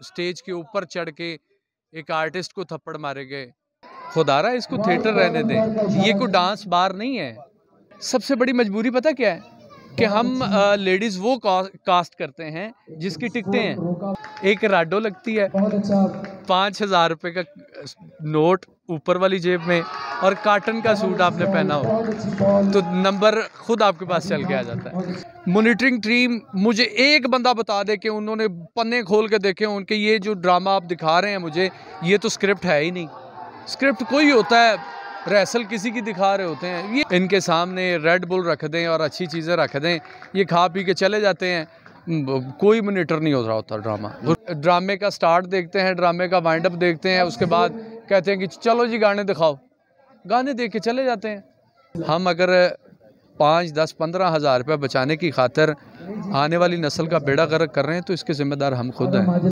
Stage के ऊपर चढ़ के एक आर्टिस्ट को थप्पड़ मारे गए। खुदारा इसको थिएटर रहने दें, ये कोई डांस बार नहीं है। सबसे बड़ी मजबूरी पता क्या है कि हम लेडीज़ वो कास्ट करते हैं जिसकी टिकटें हैं। एक राडो लगती है, 5,000 रुपये का नोट ऊपर वाली जेब में, और काटन का सूट आपने पहना हो तो नंबर खुद आपके पास चल के आ जाता है। मॉनिटरिंग टीम, मुझे एक बंदा बता दे कि उन्होंने पन्ने खोल के देखे उनके, ये जो ड्रामा आप दिखा रहे हैं मुझे, ये तो स्क्रिप्ट है ही नहीं। स्क्रिप्ट कोई होता है, रिहर्सल किसी की दिखा रहे होते हैं। ये इनके सामने रेड बुल रख दें और अच्छी चीज़ें रख दें, ये खा पी के चले जाते हैं, कोई मॉनिटर नहीं हो रहा होता ड्रामा। ड्रामे का स्टार्ट देखते हैं, ड्रामे का वाइंड अप देखते हैं, उसके बाद कहते हैं कि चलो जी गाने दिखाओ, गाने देख के चले जाते हैं। हम अगर 5, 10, 15 हज़ार रुपये बचाने की खातिर आने वाली नस्ल का बेड़ा गर्क कर रहे हैं तो इसके ज़िम्मेदार हम खुद हैं।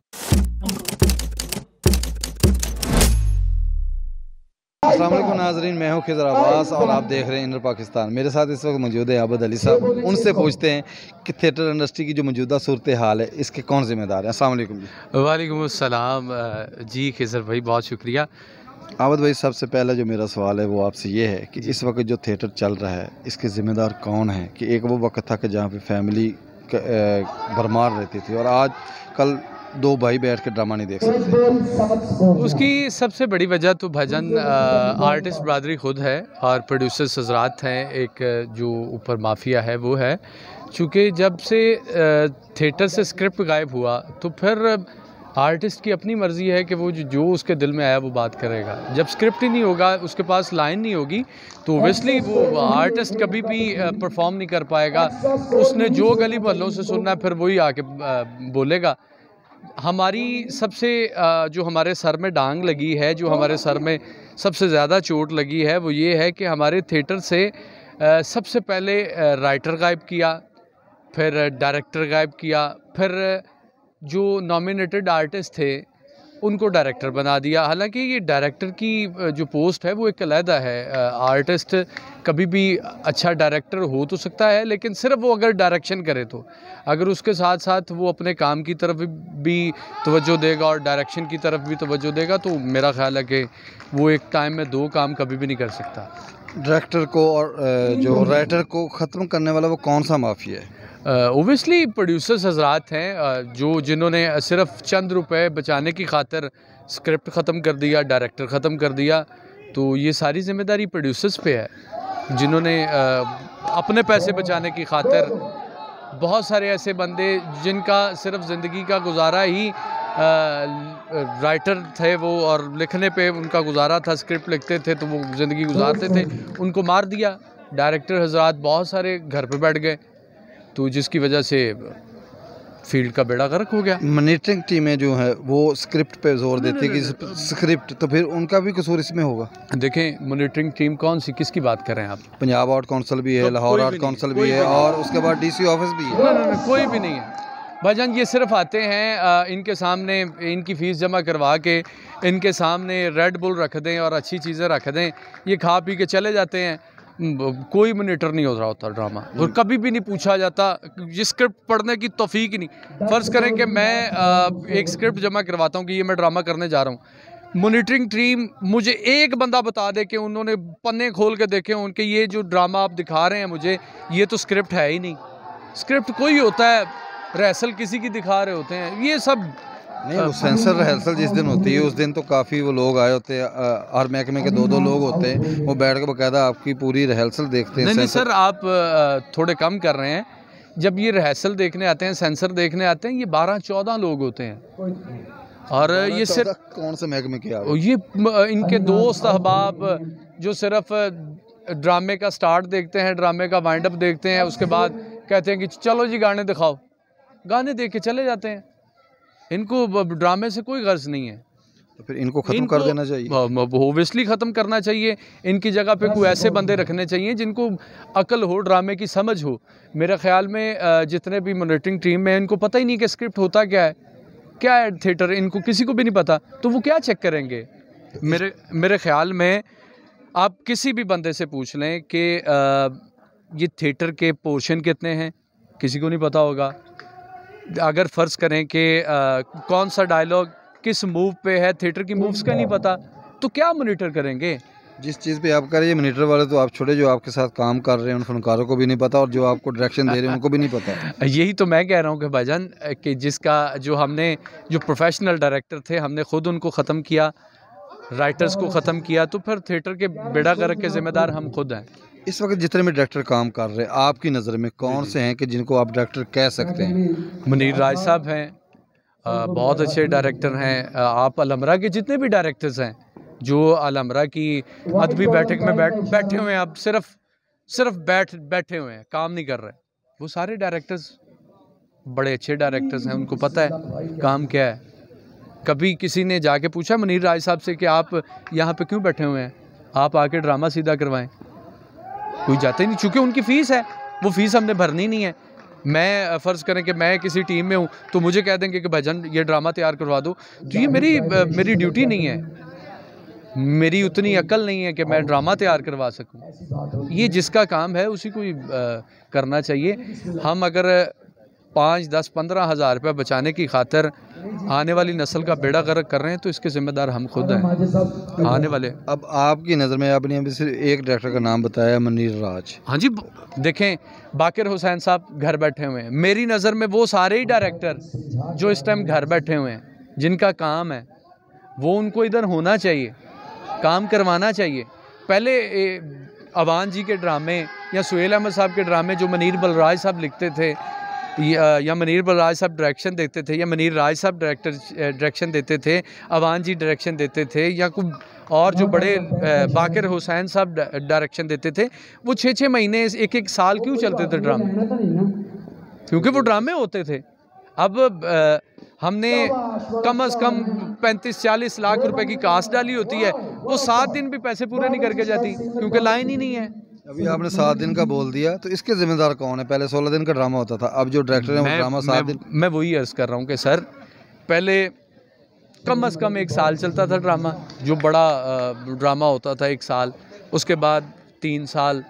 अस्सलाम वालेकुम नाज़रीन, मैं हूँ खिज़र अब्बास और आप देख रहे हैं इनर पाकिस्तान। मेरे साथ इस वक्त मौजूद है आबद अली साहब। उनसे पूछते हैं कि थिएटर इंडस्ट्री की जो मौजूदा सूरत हाल है इसके कौन ज़िम्मेदार है। अस्सलाम वालेकुम जी। वालेकुम अस्सलाम जी खिज़र भाई, बहुत शुक्रिया। आबद भाई, सबसे पहला जो मेरा सवाल है वो आपसे ये है कि इस वक्त जो थिएटर चल रहा है इसके ज़िम्मेदार कौन है? कि एक वो वक्त था कि जहाँ पे फैमिली भरमार रहती थी और आज कल 2 भाई बैठ के ड्रामा नहीं देख सकते। उसकी सबसे बड़ी वजह तो भजन आर्टिस्ट बरादरी खुद है और प्रोड्यूसर्स हजरात हैं। एक जो ऊपर माफिया है वो है, चूँकि जब से थिएटर से स्क्रिप्ट गायब हुआ तो फिर आर्टिस्ट की अपनी मर्ज़ी है कि वो जो उसके दिल में आया वो बात करेगा। जब स्क्रिप्ट ही नहीं होगा, उसके पास लाइन नहीं होगी, तो ओबियसली वो आर्टिस्ट कभी भी परफॉर्म नहीं कर पाएगा। उसने जो गली मोहल्लों से सुनना है फिर वही आके बोलेगा। हमारी सबसे जो हमारे सर में डांग लगी है, जो हमारे सर में सबसे ज़्यादा चोट लगी है वो ये है कि हमारे थिएटर से सबसे पहले राइटर गायब किया, फिर डायरेक्टर गायब किया, फिर जो नॉमिनेटेड आर्टिस्ट थे उनको डायरेक्टर बना दिया। हालांकि ये डायरेक्टर की जो पोस्ट है वो एक अलहदा है। आर्टिस्ट कभी भी अच्छा डायरेक्टर हो तो सकता है, लेकिन सिर्फ वो अगर डायरेक्शन करे तो, अगर उसके साथ साथ वो अपने काम की तरफ भी तवज्जो देगा और डायरेक्शन की तरफ भी तवज्जो देगा तो मेरा ख्याल है कि वो एक टाइम में 2 काम कभी भी नहीं कर सकता। डायरेक्टर को और जो राइटर को ख़त्म करने वाला वो कौन सा माफिया है? ओबियसली प्रोड्यूसर्स हजरात हैं जिन्होंने सिर्फ चंद रुपए बचाने की खातिर स्क्रिप्ट ख़त्म कर दिया, डायरेक्टर ख़त्म कर दिया। तो ये सारी जिम्मेदारी प्रोड्यूसर्स पे है, जिन्होंने अपने पैसे बचाने की खातिर, बहुत सारे ऐसे बंदे जिनका सिर्फ ज़िंदगी का गुजारा ही राइटर थे वो, और लिखने पे उनका गुजारा था, स्क्रिप्ट लिखते थे तो वो ज़िंदगी गुजारते थे, उनको मार दिया। डायरेक्टर हजरात बहुत सारे घर पे बैठ गए, तो जिसकी वजह से फील्ड का बेड़ा गर्क हो गया। मॉनिटरिंग टीमें जो है वो स्क्रिप्ट पे जोर देती है कि स्क्रिप्ट, तो फिर उनका भी कसूर इसमें होगा। देखें, मॉनिटरिंग टीम कौन सी, किसकी बात कर रहे हैं आप? पंजाब आर्ट काउंसिल भी है, लाहौर आर्ट काउंसिल भी है, और उसके बाद डीसी ऑफिस भी है। नहीं, कोई भी नहीं है भाईजान। ये सिर्फ आते हैं, इनके सामने इनकी फ़ीस जमा करवा के इनके सामने रेड बुल रख दें और अच्छी चीज़ें रख दें, ये खा पी के चले जाते हैं। कोई मॉनिटर नहीं हो रहा होता ड्रामा, और कभी भी नहीं पूछा जाता। ये स्क्रिप्ट पढ़ने की तौफीक ही नहीं। फ़र्ज़ करें कि मैं एक स्क्रिप्ट जमा करवाता हूँ कि ये मैं ड्रामा करने जा रहा हूँ, मॉनिटरिंग टीम, मुझे एक बंदा बता दे कि उन्होंने पन्ने खोल के देखे उनके, ये जो ड्रामा आप दिखा रहे हैं मुझे, ये तो स्क्रिप्ट है ही नहीं। स्क्रिप्ट कोई होता है, रिहर्सल किसी की दिखा रहे होते हैं, ये सब नहीं। वो सेंसर रिहर्सल जिस दिन होती है उस दिन तो काफ़ी वो लोग आए होते हैं, हर महकमे के 2-2 लोग होते हैं, वो बैठ के बाकायदा आपकी पूरी रिहर्सल देखते हैं। नहीं सर, आप थोड़े कम कर रहे हैं। जब ये रिहर्सल देखने आते हैं, सेंसर देखने आते हैं, ये 12-14 लोग होते हैं। और ये सिर्फ कौन से महकमे के आ, ये इनके दोस्त अहबाब जो सिर्फ ड्रामे का स्टार्ट देखते हैं, ड्रामे का वाइंड अप देखते हैं, उसके बाद कहते हैं कि चलो जी गाने दिखाओ, गाने देख के चले जाते हैं। इनको ड्रामे से कोई गर्ज नहीं है। तो फिर इनको ख़त्म कर देना चाहिए। ओबियसली ख़त्म करना चाहिए। इनकी जगह पे कोई ऐसे बंदे रखने चाहिए जिनको अकल हो, ड्रामे की समझ हो। मेरे ख्याल में जितने भी मॉनिटरिंग टीम में, इनको पता ही नहीं कि स्क्रिप्ट होता क्या है थिएटर, इनको किसी को भी नहीं पता, तो वो क्या चेक करेंगे? मेरे ख्याल में आप किसी भी बंदे से पूछ लें कि ये थिएटर के पोर्शन कितने हैं, किसी को नहीं पता होगा। अगर फ़र्ज़ करें कि कौन सा डायलॉग किस मूव पे है, थिएटर की मूव्स का नहीं पता, तो क्या मॉनिटर करेंगे? जिस चीज़ पे आप कर रहे हैं मॉनिटर वाले तो आप छोड़े, जो आपके साथ काम कर रहे हैं उन फनकारों को भी नहीं पता, और जो आपको डायरेक्शन दे रहे हैं उनको भी नहीं पता। यही तो मैं कह रहा हूँ कि भाईजान कि जो प्रोफेशनल डायरेक्टर थे, हमने खुद उनको ख़त्म किया, राइटर्स को ख़त्म किया, तो फिर थिएटर के बेड़ा गर्क के ज़िम्मेदार हम खुद हैं। इस वक्त जितने भी डायरेक्टर काम कर रहे हैं आपकी नज़र में कौन से हैं कि जिनको आप डायरेक्टर कह सकते हैं? मुनीर राज साहब हैं, बहुत अच्छे डायरेक्टर हैं। आप अलमरा के जितने भी डायरेक्टर्स हैं, जो अलमरा की अदबी बैठक में बैठे हुए हैं, अब सिर्फ बैठे हुए हैं, काम नहीं कर रहे, वो सारे डायरेक्टर्स बड़े अच्छे डायरेक्टर्स हैं, उनको पता है काम क्या है। कभी किसी ने जाके पूछा मुनीर राज साहब से कि आप यहाँ पे क्यों बैठे हुए हैं, आप आके ड्रामा सीधा करवाएं? कोई जाते ही नहीं, चूँकि उनकी फ़ीस है, वो फ़ीस हमने भरनी नहीं है। मैं फ़र्ज़ करें कि मैं किसी टीम में हूँ, तो मुझे कह देंगे कि भाईजान ये ड्रामा तैयार करवा दो, तो ये मेरी ड्यूटी नहीं है, मेरी उतनी अक्ल नहीं है कि मैं ड्रामा तैयार करवा सकूं। ये जिसका काम है उसी को ही करना चाहिए। हम अगर 5, 10, 15 हज़ार रुपये बचाने की खातिर आने वाली नस्ल का बेड़ा गर्क कर रहे हैं, तो इसके ज़िम्मेदार हम खुद हैं, आने वाले। अब आपकी नज़र में आपने अभी सिर्फ एक डायरेक्टर का नाम बताया, मुनीर राज। हाँ जी, देखें बाकिर हुसैन साहब घर बैठे हुए हैं, मेरी नज़र में वो सारे ही डायरेक्टर जो इस टाइम घर बैठे हुए हैं, जिनका काम है वो, उनको इधर होना चाहिए, काम करवाना चाहिए। पहले अवान जी के ड्रामे या सुहेल अहमद साहब के ड्रामे जो मुनीर बलराज साहब लिखते थे, या मुनीर बलराज साहब डायरेक्शन देते थे, या मुनीर राज साहब डायरेक्शन देते थे, अवान जी डायरेक्शन देते थे, या कुछ और जो बड़े बाकिर हुसैन साहब डायरेक्शन देते थे, वो 6-6 महीने 1-1 साल क्यों चलते थे ड्रामे? क्योंकि वो ड्रामे होते थे। अब हमने कम से कम 35-40 लाख रुपए की कास्ट डाली होती है, वो 7 दिन भी पैसे पूरे नहीं करके जाती, क्योंकि लाइन ही नहीं है। अभी आपने 7 दिन का बोल दिया, तो इसके जिम्मेदार कौन है? पहले 16 दिन का ड्रामा होता था, अब जो डायरेक्टर है वो ड्रामा 7 दिन। मैं वही अर्ज़ कर रहा हूँ कि सर, पहले कम से कम 1 साल चलता था ड्रामा, जो बड़ा ड्रामा होता था 1 साल, उसके बाद 3 साल,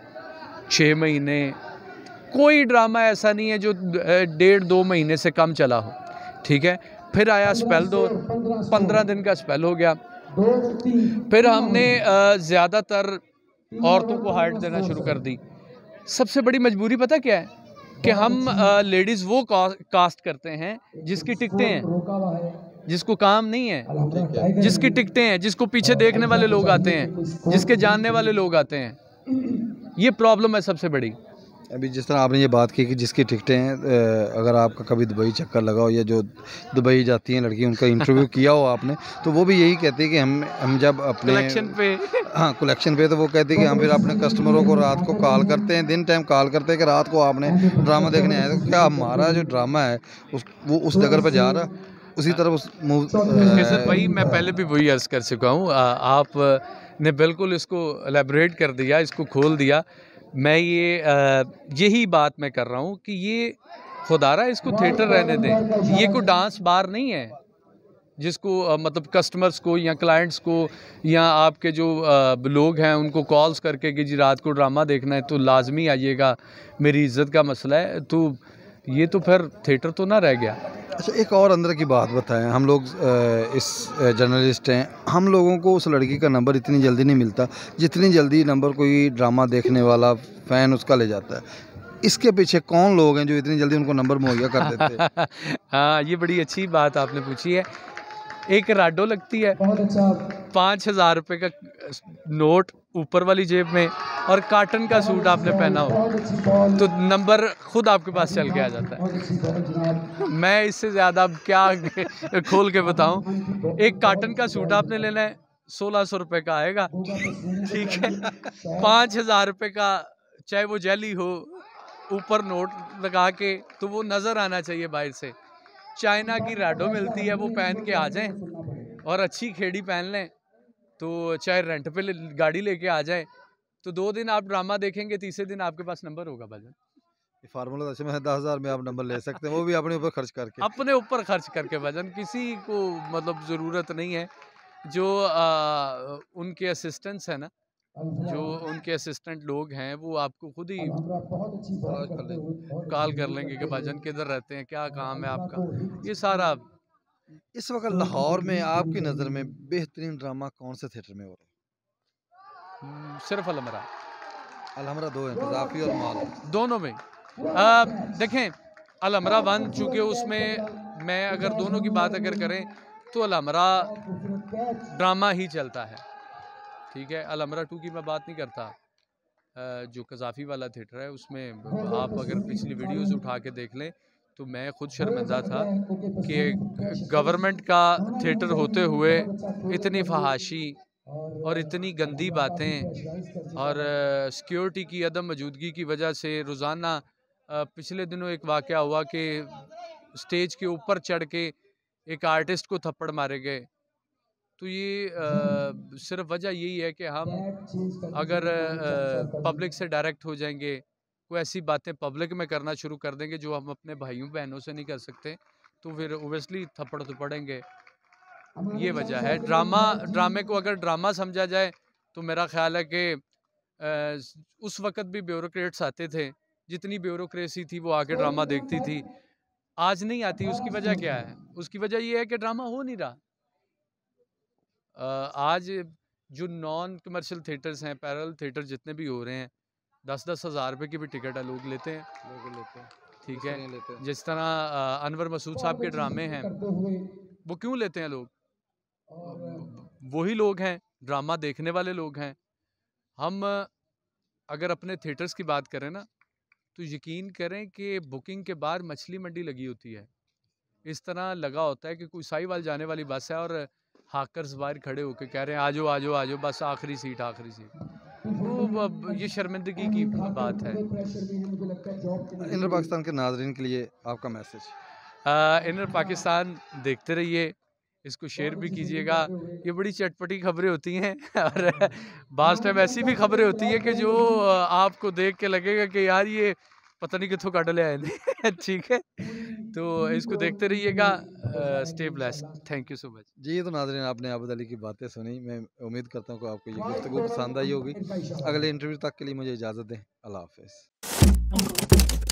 6 महीने, कोई ड्रामा ऐसा नहीं है जो 1.5-2 महीने से कम चला हो, ठीक है। फिर आया स्पेल दौर, 15 दिन का स्पेल हो गया, फिर हमने ज़्यादातर औरतों को हाइट देना शुरू कर दी। सबसे बड़ी मजबूरी पता क्या है कि हम लेडीज़ वो कास्ट करते हैं जिसकी टिकटें हैं, जिसको काम नहीं है, जिसकी टिकटें हैं, जिसको पीछे देखने वाले लोग आते हैं, जिसके जानने वाले लोग आते हैं। ये प्रॉब्लम है सबसे बड़ी। अभी जिस तरह आपने ये बात की कि जिसकी टिकटें हैं, अगर आपका कभी दुबई चक्कर लगा हो, या जो दुबई जाती हैं लड़की, उनका इंटरव्यू किया हो आपने, तो वो भी यही कहती है कि हम जब अपने कलेक्शन पे तो वो कहती है कि हम फिर अपने कस्टमरों को रात को कॉल करते हैं, दिन टाइम कॉल करते हैं कि रात को आपने ड्रामा देखने आए, तो क्या हमारा जो ड्रामा है वो उस जगह पर जा रहा, उसी तरफ उस सर भाई, मैं पहले भी वही अर्ज़ कर चुका हूँ, आपने बिल्कुल इसको एलेबरेट कर दिया, इसको खोल दिया। मैं यही बात मैं कर रहा हूँ कि ये खुदारा इसको थिएटर रहने दें, ये कोई डांस बार नहीं है जिसको मतलब कस्टमर्स को या क्लाइंट्स को या आपके जो लोग हैं उनको कॉल्स करके कि जी रात को ड्रामा देखना है तो लाजमी आइएगा, मेरी इज़्ज़त का मसला है, तो ये तो फिर थिएटर तो ना रह गया। अच्छा, एक और अंदर की बात बताएं, हम लोग इस जर्नलिस्ट हैं, हम लोगों को उस लड़की का नंबर इतनी जल्दी नहीं मिलता जितनी जल्दी नंबर कोई ड्रामा देखने वाला फ़ैन उसका ले जाता है। इसके पीछे कौन लोग हैं जो इतनी जल्दी उनको नंबर मुहैया कर देते हैं? हाँ, ये बड़ी अच्छी बात आपने पूछी है। एक राडो लगती है, 5,000 रुपये का नोट ऊपर वाली जेब में, और काटन का सूट आपने पहना हो, तो नंबर खुद आपके पास चल के आ जाता है। मैं इससे ज़्यादा अब क्या खोल के बताऊं। एक काटन का सूट आपने लेना है, 1,600 रुपये का आएगा, ठीक है। 5,000 रुपये का, चाहे वो जेली हो, ऊपर नोट लगा के, तो वो नज़र आना चाहिए बाहर से। चाइना की राडो मिलती है, वो पहन के आ जाएं, और अच्छी खेड़ी पहन लें, तो चाहे रेंट पे गाड़ी लेके आ जाएं, तो 2 दिन आप ड्रामा देखेंगे, तीसरे दिन आपके पास नंबर होगा भाईजान। फार्मूला अच्छा में 10,000 में आप नंबर ले सकते हैं, वो भी अपने ऊपर खर्च करके, अपने ऊपर खर्च करके भाईजान। किसी को मतलब ज़रूरत नहीं है, जो उनके असिस्टेंट्स हैं ना, जो उनके असिस्टेंट लोग हैं वो आपको खुद ही कॉल कॉल कर लेंगे कि भाईजान किधर रहते हैं, क्या काम है आपका, ये सारा। इस वक्त लाहौर में आपकी नज़र में बेहतरीन ड्रामा कौन से थिएटर में हो रहा सिर्फ अलमरा, है? अलहमरा दो हैं, कज़ाफ़ी और माल। दोनों में। देखें, अलमरा वन चूँकि उसमें मैं अगर दोनों की बात अगर करें तो अलमरा ड्रामा ही चलता है, ठीक है। अलमरा 2 की मैं बात नहीं करता। जो कज़ाफ़ी वाला थिएटर है उसमें आप अगर पिछली वीडियोस उठा के देख लें तो मैं खुद शर्मिंदा था कि गवर्नमेंट का थिएटर होते हुए इतनी फहाशी और इतनी गंदी बातें और सिक्योरिटी की अदम मौजूदगी की वजह से रोज़ाना पिछले दिनों एक वाक़या हुआ कि स्टेज के ऊपर चढ़ के एक आर्टिस्ट को थप्पड़ मारे गए। तो ये सिर्फ वजह यही है कि हम अगर पब्लिक से डायरेक्ट हो जाएंगे, कोई ऐसी बातें पब्लिक में करना शुरू कर देंगे जो हम अपने भाइयों बहनों से नहीं कर सकते, तो फिर ओबियसली थप्पड़ तो पड़ेंगे। ये वजह है। ड्रामे को अगर ड्रामा समझा जाए तो मेरा ख्याल है कि उस वक़्त भी ब्यूरोक्रेट्स आते थे, जितनी ब्यूरोक्रेसी थी वो आके ड्रामा देखती थी। आज नहीं आती, उसकी वजह क्या है? उसकी वजह ये है कि ड्रामा हो नहीं रहा। आज जो नॉन कमर्शियल थिएटर्स हैं, पैरेलल थिएटर जितने भी हो रहे हैं, 10-10 हज़ार रुपए की भी टिकट है, लोग लेते हैं, ठीक है। जिस तरह अनवर मसूद साहब के ड्रामे हैं, वो क्यों लेते हैं लोग? वही लोग हैं, ड्रामा देखने वाले लोग हैं। हम अगर अपने थिएटर्स की बात करें ना, तो यकीन करें कि बुकिंग के बाद मछली मंडी लगी होती है। इस तरह लगा होता है कि कोई साहिवाल जाने वाली बस है और हाकर्स बाहर खड़े होकर कह रहे हैं आ जाओ आ जाओ आ जाओ, बस आखिरी सीट आखिरी सीट। तो अब ये शर्मिंदगी की बात है। इंटर पाकिस्तान के नाज़रीन के लिए आपका मैसेज? इंटर पाकिस्तान देखते रहिए, इसको शेयर भी कीजिएगा। ये बड़ी चटपटी खबरें होती हैं और बाज़ टाइम ऐसी भी खबरें होती हैं कि जो आपको देख के लगेगा कि यार ये पता नहीं कित्थों कट लिया है ठीक है, तो इसको देखते रहिएगा। Stay blessed, thank you so much. जी, तो नाज़रीन आपने आबिद अली की बातें सुनी। मैं उम्मीद करता हूँ कि आपको ये गुफ्तगू पसंद आई होगी। अगले इंटरव्यू तक के लिए मुझे इजाज़त दें। अल्लाह हाफ़िज़।